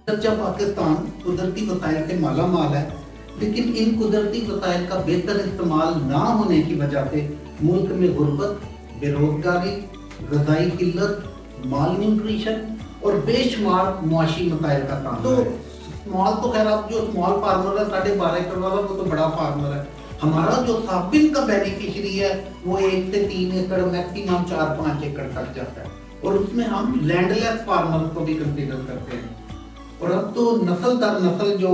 जब पाकिस्तान कुदरती वसाइल से माला माल है, लेकिन इन कुदरती वसाइल का बेहतर इस्तेमाल ना होने की वजह से मुल्क में गुर्बत, बेरोजगारी, ग़िज़ाई किल्लत, माल न्यूट्रिशन और बेशुमार मुआशी मसाइल का सामना है। स्मॉल तो खैर अब जो स्मॉल फार्मर है 12.5 एकड़ वाला वो तो बड़ा फार्मर है। हमारा जो साबिन का बेनिफिशियरी है वो 1 से 3 एकड़ मैक्सिमम 4-5 एकड़ तक जाता है, और उसमें हम लैंडलेस फार्मर को भी कंसीडर करते हैं। और अब तो नस्ल दर नस्ल जो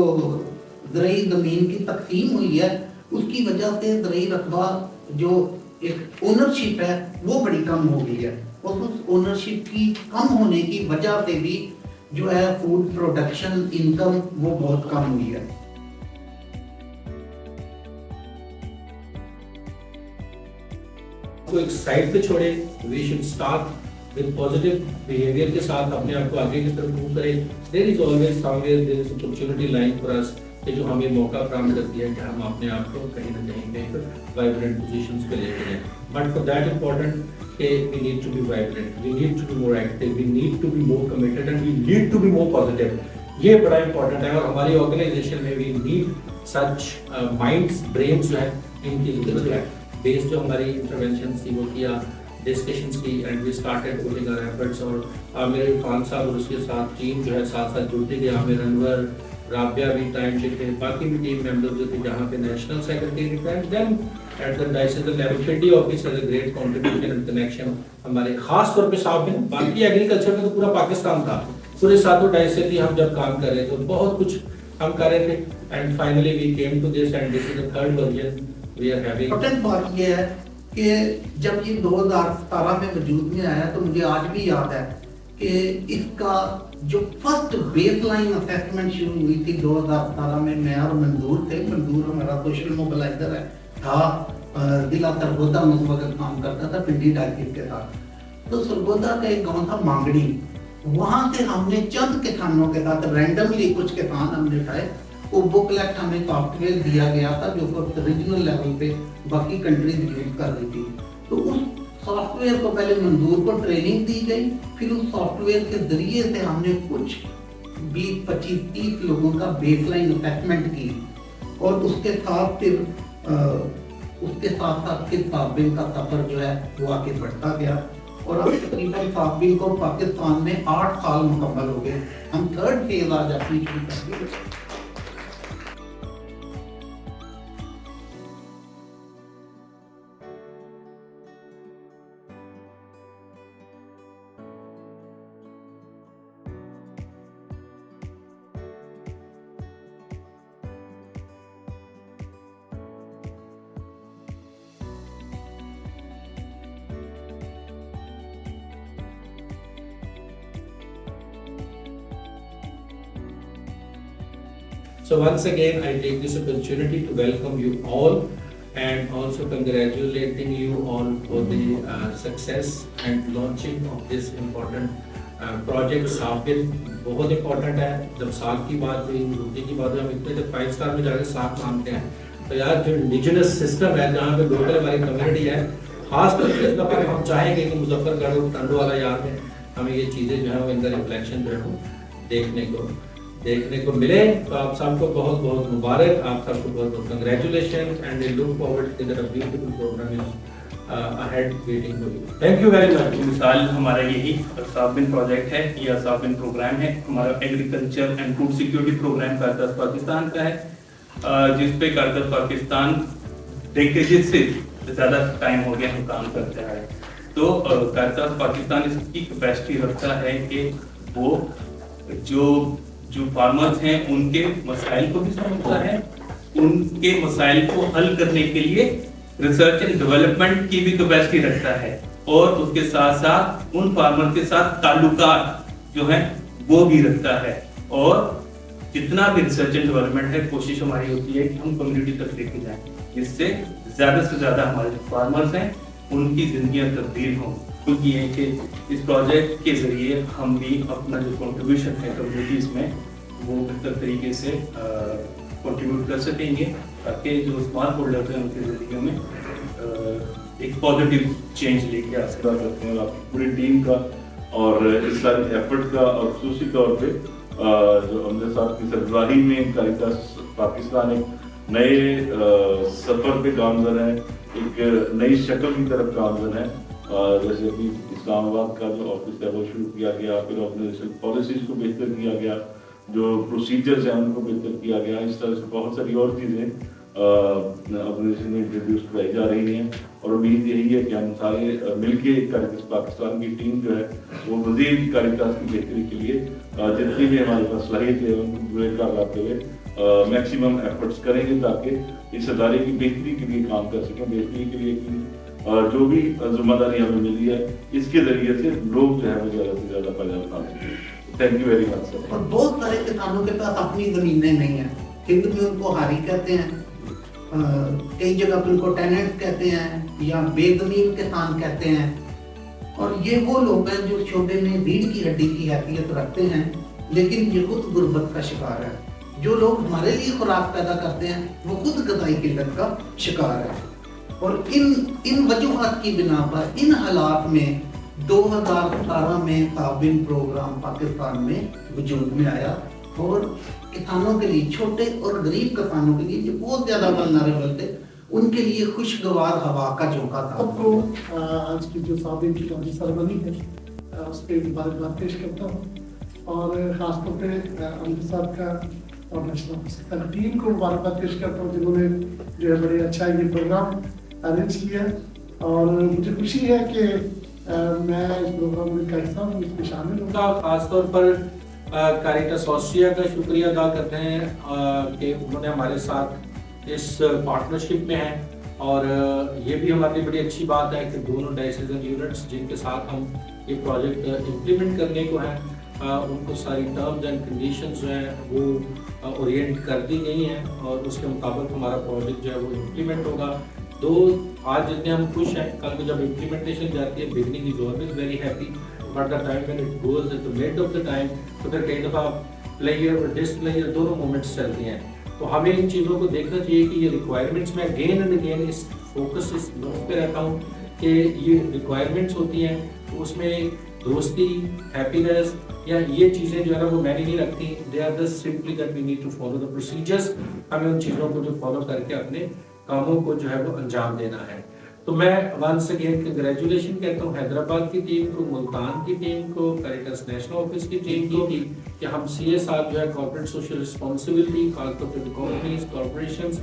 ज़रई ज़मीन की तकसीम हुई है उसकी वजह से ज़रई रकबा जो एक ओनरशिप है वो बड़ी कम हो गई है, और उस ओनरशिप की कम होने की वजह से भी जो है फूड प्रोडक्शन इनकम वो बहुत कम हुई है। तो एक साइड पे छोड़े, we should start with positive behaviour के साथ अपने आप को आगे की तरफ मूव करें। There is always somewhere there is opportunity line for us, कि जो हमें मौका फराहम करती है कि हम अपने आप को कहीं ना कहीं पे वाइब्रेंट पोजीशंस पे लेके जाएं। बट फॉर दैट इम्पोर्टेंट कि we need to be vibrant, we need to be more active, we need to be more committed and we need to be more positive. ये बड़ा इंपॉर्टेंट है, और हमारी organisation में we need such minds, brains जो है इनकी जरूरत है। बेस्ड जो हमारी इंटरवेंशन थी वो किया, डिस्कशंस की, and we started putting our efforts. और मेरे खान साहब और उसके साथ टीम जो है साथ साथ जुड़ती गई। आमिर अनवर, राबिया भी टाइम से थे, बाकी भी टीम मेंबर्स जो थे, जहाँ पे national secretary and then at the diocese level PD office has a great contribution and connection. हमारे खास तौर पे साहब ने, बाकी एग्रीकल्चर में तो पूरा पाकिस्तान था, पूरे सातों डायसिस ही हम जब काम कर रहे थे, बहुत कुछ हम कर रहे थे। And finally we came to this, and this is the third version we are having. Important बात ये है कि जब ये 2017 में वजूद में आया तो मुझे आज भी याद है कि इसका जो फर्स्ट बेसलाइन असेसमेंट शुरू हुई थी 2017 में, मैं और मंजूर थे। मंजूर हमारा सोशल मोबिलाइजर है, था जिला सरगोदा में उस वक्त काम करता था पिंडी डायसिस के साथ। तो सरगोदा का एक गांव था मांगड़ी, वहां से हमने चंद किसानों के साथ रैंडमली कुछ किसान हमने उठाए। वो बुकलेट हमें सॉफ्टवेयर दिया गया था जो रीजनल लेवल पे बाकी कंट्रीज यूज कर रही थी। तो उस सॉफ्टवेयर को पहले मंजूर को ट्रेनिंग दी गई, फिर उस सॉफ्टवेयर के जरिए से हमने कुछ 20, 25, 30 लोगों का बेसलाइन असेसमेंट की, और उसके साथ फिर साबिन का सफर जो है वो आगे बढ़ता गया। और अब तकरीबन साबिन को पाकिस्तान में 8 साल मुकम्मल हो गए। हम थर्ड फेज आज अपनी शुरू कर दी। So once again, I take this opportunity to welcome you all and also congratulating you all for the success and launching of this important project. साबिन बहुत important है। जब साग की बात हुई, रोटी की बात हुई, हम इतने जब 5 स्टार में जाकर साग मांगते हैं, तो यार जो इंडिजिनस सिस्टम है जहाँ पे लोकल हमारी कम्युनिटी है, खास तौर पर इस दफा हम चाहेंगे कि मुजफ्फरगढ़ और टंडवाला यार में हमें ये चीज़ें जो है वो इनका रिफ्लेक्शन जो है वो देखने को मिले। तो आप सबको बहुत बहुत मुबारक, आप सबको बहुत बहुत congratulation, and we look forward to the beautiful programme is ahead waiting for you. Thank you very much. मिसाल हमारा यही साबिन प्रोजेक्ट है या साबिन प्रोग्राम है। हमारा agriculture and food security programme कारतस पाकिस्तान का है, जिस पे कारतस पाकिस्तान डेकेजेस से ज़्यादा टाइम हो गया हम काम करते हैं। तो कारतस पाकिस्तान इसकी कैपेसिटी रखता है कि वो जो फार्मर्स हैं उनके मसाइल को भी समझता है, उनके मसाइल को हल करने के लिए रिसर्च एंड डेवलपमेंट की भी कैपेसिटी रखता है, और उसके साथ साथ उन फार्मर के साथ ताल्लुकात जो है वो भी रखता है। और जितना भी रिसर्च एंड डेवलपमेंट है, कोशिश हमारी होती है कि हम कम्युनिटी तक लेके जाएं, जिससे ज़्यादा से ज़्यादा हमारे जो फार्मर्स हैं उनकी ज़िंदगियाँ तब्दील हों। क्योंकि ये कि इस प्रोजेक्ट के ज़रिए हम भी अपना जो कंट्रीब्यूशन है कम्युनिटीज़ में वो बेहतर तरीके से कंट्रीब्यूट कर सकेंगे, ताकि जो स्मॉल होल्डर्स हैं उनकी ज़िंदगी में एक पॉजिटिव चेंज लेके आ सकें। करते हैं आपकी पूरी टीम का और इस सारे एफर्ट का, और खुसूसी तौर पे जो अमजद साहब की सरबराही में कारितास पाकिस्तान एक नए सफर पे गामजन है, एक नई शक्ल की तरफ गामजन है। जैसे कि इस्लामाबाद का जो ऑफिस है वो शुरू किया गया, फिर ऑर्गेनाइजेशन पॉलिसीज को बेहतर किया गया, जो प्रोसीजर्स हैं उनको बेहतर किया गया। इस तरह से बहुत सारी और चीज़ें ऑर्गेनाइजेशन में इंट्रोड्यूस कराई जा रही हैं, और उम्मीद यही है कि हम सारे मिलके कारितास पाकिस्तान की टीम जो है वो मज़ीद कारितास की बेहतरी के लिए जितनी भी हमारे पास सलाहियत है उनको पूरे कर लाते हुए मैक्सिमम एफर्ट्स करेंगे, ताकि इस अदारे की बेहतरी के लिए काम कर सकें। बेहतरी के लिए कि जो भी जिम्मेदारी हमें मिली है इसके जरिए से लोग जो है वो ज़्यादा से ज़्यादा फायदा उठा सकें। Thank you very much sir. और बहुत सारे किसानों के पास अपनी ज़मीनें नहीं हैं, हिंद में उनको हारी कहते हैं, कई जगह पर उनको टेनेंट कहते हैं या बेज़मीन किसान कहते हैं। और ये वो लोग हैं जो शोबे में रीढ़ की हड्डी की हैसियत रखते हैं, लेकिन ये खुद गुर्बत का शिकार है। जो लोग हमारे लिए खुराक पैदा करते हैं वो खुद ग़िज़ाई किल्लत का शिकार है। और इन वजूहात की बिना पर इन हालात में 2017 में ताबिन प्रोग्राम पाकिस्तान में वजूद में आया, और किसानों के लिए, छोटे और गरीब किसानों के लिए जो बहुत ज़्यादा वल्नरेबल थे, उनके लिए खुशगवार हवा का झोंका था। सबको आज की जो ताबिन की लॉन्चिंग सेरेमनी है उस पर मुबारकबाद पेश करता हूँ, और ख़ासतौर पे अमजद साहब का और नेशनल ऑफिस टीम को मुबारकबाद पेश करता हूँ, जिन्होंने जो है बड़े अच्छा ये प्रोग्राम अरेंज किया। और मुझे खुशी है कि मैं इस प्रोग्राम में का हिस्सा हूँ, इसमें शामिल हूँ। खासतौर पर कारितास ऑस्ट्रिया का शुक्रिया अदा करते हैं कि उन्होंने हमारे साथ इस पार्टनरशिप में हैं, और ये भी हमारे लिए बड़ी अच्छी बात है कि दोनों डायसीजन यूनिट्स जिनके साथ हम ये प्रोजेक्ट इम्प्लीमेंट करने को हैं उनको सारी टर्म्स एंड कंडीशंस जो हैं वो ओरिएंट कर दी गई हैं, और उसके मुताबिक हमारा प्रोजेक्ट जो है वो इम्प्लीमेंट होगा। तो आज जितने हम खुश हैं, कल को जब इम्प्लीमेंटेशन जाती है, beginning is always very happy, but the time when it goes at the mid of the time, तो फिर कई दफ़ा प्लेयर और डिसप्लेयर दोनों मोमेंट्स चलते हैं। तो हमें इन चीज़ों को देखना चाहिए कि ये रिक्वायरमेंट्स में अगेन एंड अगेन इस फोकस इस नोट पे रहता हूँ कि ये रिक्वायरमेंट्स होती हैं, तो उसमें दोस्ती, हैप्पीनेस या ये चीज़ें जो है ना वो मैंने नहीं रखती। They are just simply that we need to follow the procedures. हमें उन चीज़ों को जो फॉलो करके अपने कामों को जो है वो अंजाम देना है। तो मैं वंस अगेन कंग्रेचुलेशन कहता हूँ हैदराबाद की टीम को, मुल्तान की टीम को, कारितास नेशनल ऑफिस की टीम को कि हम CSR जो है कॉर्पोरेट सोशल रिस्पॉन्सिबिलिटी, खासतौर पर कंपनीज, कॉर्पोरेशंस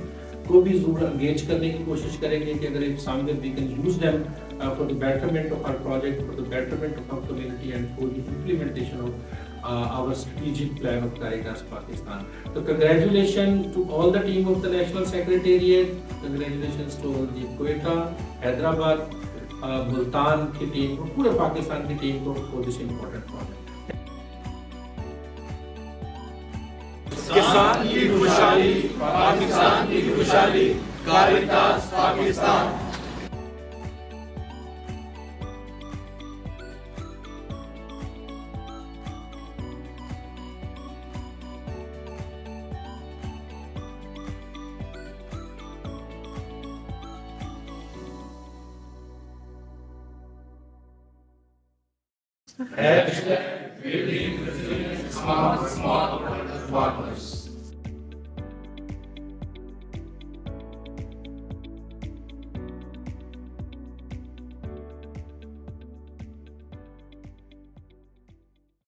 को भी जरूर एंगेज करने की कोशिश करेंगे कि अगर if somewhere we can use them for the betterment of our project, for the betterment of our community and for the implementation of our strategic plan of Caritas Pakistan. So congratulations to all the team of the National Secretariat, congratulations to all the Quetta, Hyderabad, Multan की team को, पूरे पाकिस्तान की team को for this important project. किसान की खुशहाली, पाकिस्तान की खुशहाली, Caritas Pakistan. Hashtag building resilience among small farmers.